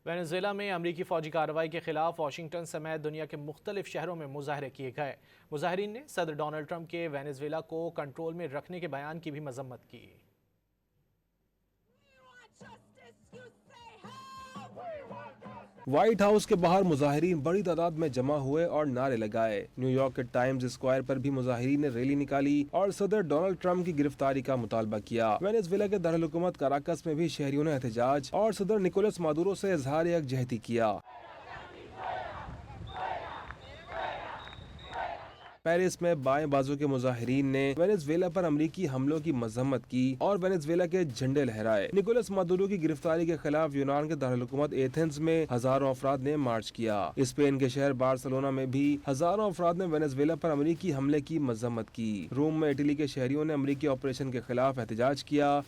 Venezuela میں امریکی فوجی کارروائی کے خلاف واشنگٹن سمیت دنیا کے مختلف شہروں میں مظاہرے کیے گئے۔ مظاہرین نے صدر ڈونلڈ ٹرمپ کے وینزویلا کو کنٹرول میں رکھنے کے بیان کی بھی مذمت کی۔ وائٹ ہاؤس کے باہر مظاہرین بڑی تعداد میں جمع ہوئے اور نعرے لگائے۔ نیو یارک کے ٹائمز اسکوائر پر بھی مظاہرین نے ریلی نکالی اور صدر ڈونلڈ ٹرمپ کی گرفتاری کا مطالبہ کیا۔ وینزویلا کے دارالحکومت کراکس میں بھی شہریوں نے احتجاج اور صدر نکولس مادورو سے اظہار یکجہتی کیا۔ پیرس میں بائیں بازو کے مظاہرین نے وینزویلا پر امریکی حملوں کی مذمت کی اور وینزویلا کے جھنڈے لہرائے۔ نکولس مادورو کی گرفتاری کے خلاف یونان کے دارالحکومت ایتھنز میں ہزاروں افراد نے مارچ کیا۔ اسپین کے شہر بارسلونا میں بھی ہزاروں افراد نے وینزویلا پر امریکی حملے کی مذمت کی۔ روم میں اٹلی کے شہریوں نے امریکی آپریشن کے خلاف احتجاج کیا۔